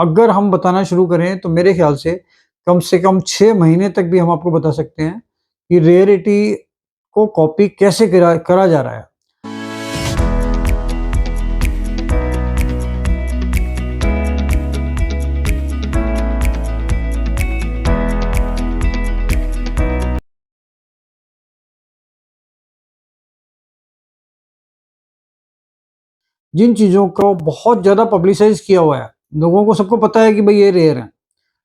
अगर हम बताना शुरू करें तो मेरे ख्याल से कम 6 महीने तक भी हम आपको बता सकते हैं कि रेयरिटी को कॉपी कैसे करा करा जा रहा है। जिन चीज़ों को बहुत ज़्यादा पब्लिसाइज़ किया हुआ है, लोगों को सबको पता है कि भई ये रेयर हैं,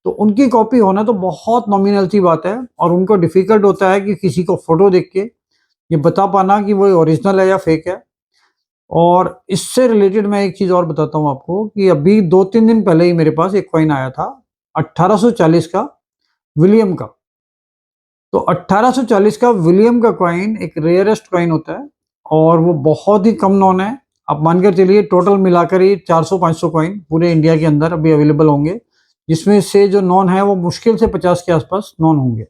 तो उनकी कॉपी होना तो बहुत नॉमिनल सी बात है और उनको डिफ़िकल्ट होता है कि किसी को फ़ोटो देख के ये बता पाना कि वो ओरिजिनल है या फ़ेक है। और इससे रिलेटेड मैं एक चीज़ और बताता हूँ आपको कि अभी 2-3 दिन पहले ही मेरे पास एक कॉइन आया था 1840 का विलियम का। तो 1840 का विलियम का कॉइन एक रेयरेस्ट कॉइन होता है और वो बहुत ही कम नोन है। आप मानकर चलिए टोटल मिलाकर ही 400-500 कॉइन पूरे इंडिया के अंदर अभी अवेलेबल होंगे, जिसमें से जो नोन है वो मुश्किल से 50 के आसपास नोन होंगे।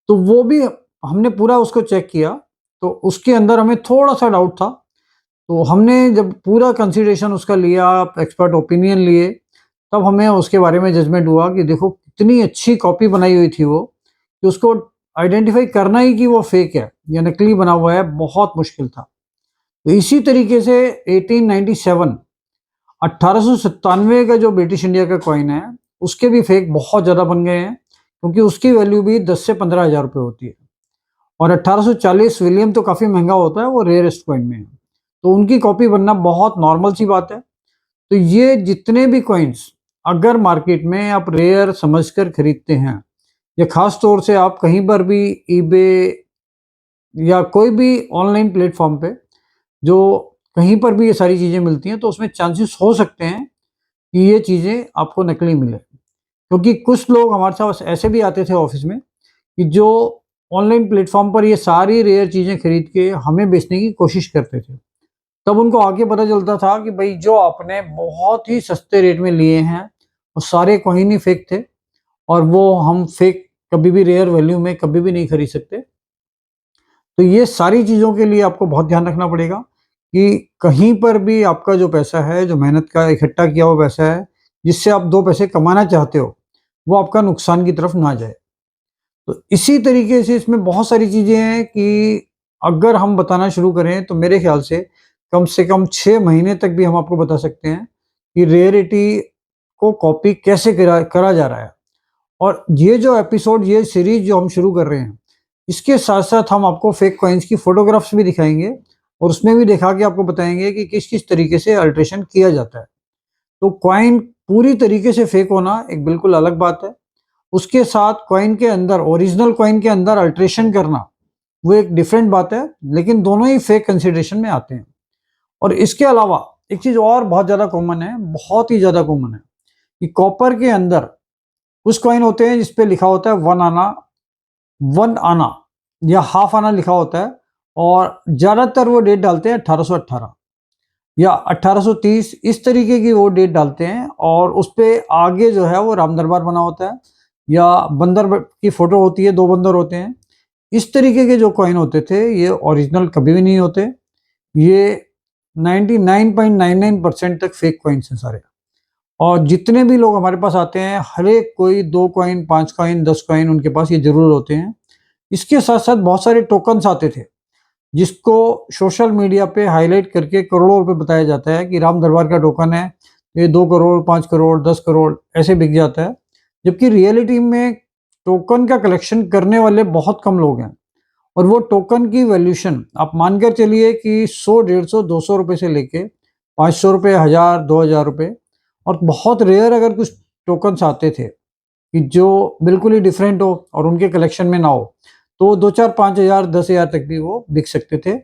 तो वो भी हमने पूरा उसको चेक किया, तो उसके अंदर हमें थोड़ा-सा डाउट था। तो हमने जब पूरा कंसीडरेशन उसका लिया, एक्सपर्ट ओपिनियन लिए, तब हमें उसके बारे में जजमेंट हुआ कि देखो कितनी अच्छी कॉपी बनाई हुई थी वो, कि उसको आइडेंटिफ़ाई करना ही कि वो फ़ेक है या नकली बना हुआ है, बहुत मुश्किल था। तो इसी तरीके से 1897 1897 का जो ब्रिटिश इंडिया का कॉइन है, उसके भी फ़ेक बहुत ज़्यादा बन गए हैं, क्योंकि उसकी वैल्यू भी 10 से 15,000 रुपए होती है। और 1840 विलियम तो काफ़ी महँगा होता है, वो रेयरेस्ट कॉइन में है। तो उनकी कॉपी बनना बहुत नॉर्मल सी बात है। तो ये जितने भी कॉइन्स अगर मार्केट में आप रेयर समझकर खरीदते हैं या ख़ास तौर से आप कहीं पर भी ईबे या कोई भी ऑनलाइन प्लेटफ़ॉर्म पे जो कहीं पर भी ये सारी चीज़ें मिलती हैं, तो उसमें चांसेस हो सकते हैं कि ये चीज़ें आपको नकली मिले। क्योंकि कुछ लोग हमारे साथ ऐसे भी आते थे ऑफ़िस में कि जो ऑनलाइन प्लेटफ़ॉर्म पर ये सारी रेयर चीज़ें खरीद के हमें बेचने की कोशिश करते थे। तब उनको आगे पता चलता था कि भई जो आपने बहुत ही सस्ते रेट में लिए हैं, वो सारे कॉइन ही फ़ेक थे और वो हम फ़ेक कभी भी रेयर वैल्यू में कभी भी नहीं खरीद सकते। तो ये सारी चीज़ों के लिए आपको बहुत ध्यान रखना पड़ेगा कि कहीं पर भी आपका जो पैसा है, जो मेहनत का इकट्ठा किया हुआ पैसा है, जिससे आप 2 पैसे कमाना चाहते हो, वो आपका नुकसान की तरफ ना जाए। तो इसी तरीके से इसमें बहुत सारी चीज़ें हैं कि अगर हम बताना शुरू करें तो मेरे ख़्याल से कम 6 महीने तक भी हम आपको बता सकते हैं कि रेयरिटी को कॉपी कैसे करा करा जा रहा है। और ये जो एपिसोड, ये सीरीज़ जो हम शुरू कर रहे हैं, इसके साथ-साथ हम आपको फेक कॉइन्स की फ़ोटोग्राफ्स भी दिखाएँगे और उसमें भी दिखा के आपको बताएँगे कि किस-किस तरीके से अल्टरेशन किया जाता है। तो कॉइन पूरी तरीके से फेक होना एक बिल्कुल अलग बात है। उसके साथ कॉइन के अंदर, ओरिजिनल कॉइन के अंदर अल्टरेशन करना, वो एक डिफरेंट बात है, लेकिन दोनों ही फेक कंसीडरेशन में आते हैं। और इसके अलावा एक चीज़ और बहुत ज़्यादा कॉमन है, बहुत ही ज़्यादा कॉमन है, कि कॉपर के अंदर कुछ कॉइन होते हैं जिस पे लिखा होता है 1 आना या हाफ आना लिखा होता है और ज़्यादातर वो डेट डालते हैं 1818 या 1830, इस तरीके की वो डेट डालते हैं और उस पे आगे जो है वो राम दरबार बना होता है या की फ़ोटो होती है, 2 बंदर होते हैं। इस तरीके के जो कॉइन होते थे, ये ओरिजिनल कभी भी नहीं होते। ये 99.99% तक फेक कॉइन्स हैं सारे। और जितने भी लोग हमारे पास आते हैं, हर एक कोई 2 कॉइन, 5 कॉइन, 10 कॉइन उनके पास ये ज़रूर होते हैं। इसके साथ-साथ बहुत सारे टोकन्स आते थे, जिसको सोशल मीडिया पे हाइलाइट करके करोड़ों रुपए बताया जाता है कि राम दरबार का टोकन है, ये 2 करोड़, 5 करोड़, 10 करोड़ ऐसे बिक जाता है। जबकि रियलिटी में टोकन का कलेक्शन करने वाले बहुत कम लोग हैं और वो टोकन की वैल्यूएशन आप मानकर चलिए कि 100, 150, 200 रुपए से लेके 500 रुपए, 1000, 2000 रुपए। और बहुत रेयर अगर कुछ टोकन्स आते थे कि जो बिल्कुल ही डिफरेंट हो और उनके कलेक्शन में ना हो, तो 2, 4, 5,000, 10,000 तक भी वो बिक सकते थे।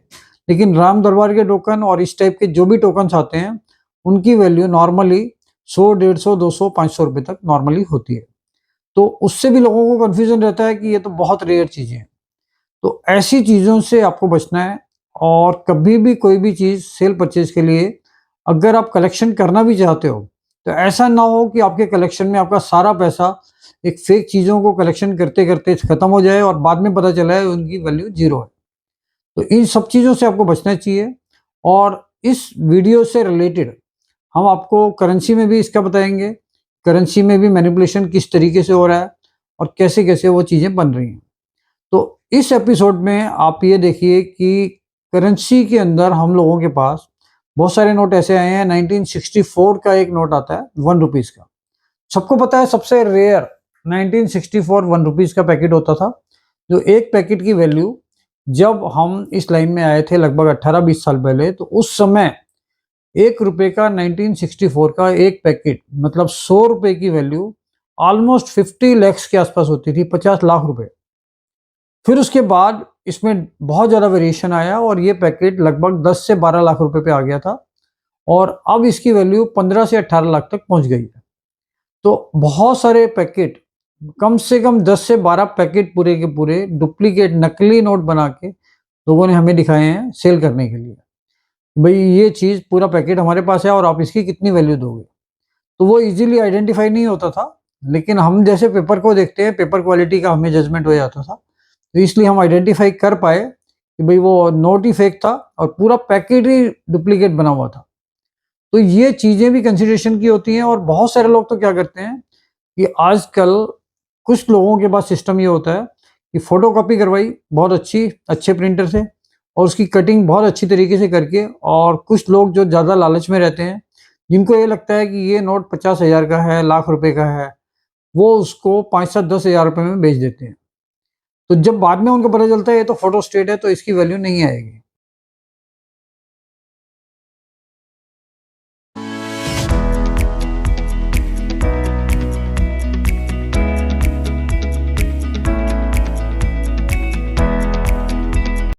लेकिन राम दरबार के टोकन और इस टाइप के जो भी टोकन्स आते हैं, उनकी वैल्यू नॉर्मली 100, 150, 200, 500 रुपए तक नॉर्मली होती है। तो उससे भी लोगों को कन्फ्यूज़न रहता है कि ये तो बहुत रेयर चीज़ें हैं। तो ऐसी चीज़ों से आपको बचना है और कभी भी कोई भी चीज़ सेल परचेज़ के लिए अगर आप कलेक्शन करना भी चाहते हो, तो ऐसा ना हो कि आपके कलेक्शन में आपका सारा पैसा एक फेक चीज़ों को कलेक्शन करते-करते खत्म हो जाए और बाद में पता चला है उनकी वैल्यू ज़ीरो है। तो इन सब चीज़ों से आपको बचना चाहिए। और इस वीडियो से रिलेटेड हम आपको करेंसी में भी इसका बताएँगे करेंसी में भी मैनिपुलेशन किस तरीके से हो रहा है और कैसे कैसे वो चीज़ें बन रही हैं। तो इस एपिसोड में आप ये देखिए कि करेंसी के अंदर हम लोगों के पास बहुत सारे नोट ऐसे आए हैं। 1964 का एक नोट आता है 1 रुपीज़ का। सबको पता है सबसे रेयर 1964 1 रुपीज़ का पैकेट होता था, जो एक पैकेट की वैल्यू जब हम इस लाइन में आए थे लगभग 18-20 साल पहले, तो उस समय 1 रुपए का 1964 का एक पैकेट मतलब 100 रुपए की वैल्यू ऑलमोस्ट 50 लैक्स के आसपास होती थी, 50 लाख रुपए। फिर उसके बाद इसमें बहुत ज़्यादा वेरिएशन आया और ये पैकेट लगभग 10 से 12 लाख रुपए पे आ गया था और अब इसकी वैल्यू 15 से 18 लाख तक पहुंच गई है। तो बहुत सारे पैकेट, कम से कम 10 से 12 पैकेट पूरे के पूरे डुप्लीकेट नकली नोट बना के लोगों ने हमें दिखाए हैं सेल करने के लिए। भाई ये चीज़ पूरा पैकेट हमारे पास है और आप इसकी कितनी वैल्यू दोगे? तो वो इजीली आइडेंटिफाई नहीं होता था, लेकिन हम जैसे पेपर को देखते हैं, पेपर क्वालिटी का हमें जजमेंट हो जाता था। तो इसलिए हम आइडेंटिफाई कर पाए कि भाई वो नोट ही फेक था और पूरा पैकेट ही डुप्लीकेट बना हुआ था। तो ये चीज़ें भी कंसिडरेशन की होती हैं और बहुत सारे लोग तो क्या करते हैं कि आजकल कुछ लोगों के पास सिस्टम ये होता है कि फ़ोटोकॉपी करवाई बहुत अच्छे प्रिंटर से और उसकी कटिंग बहुत अच्छी तरीके से करके, और कुछ लोग जो ज़्यादा लालच में रहते हैं, जिनको ये लगता है कि ये नोट 50,000 का है, लाख रुपए का है, वो उसको 5-7-10,000 रुपए में बेच देते हैं। तो जब बाद में उनको पता चलता है ये तो फोटो स्टेट है तो इसकी वैल्यू नहीं आएगी।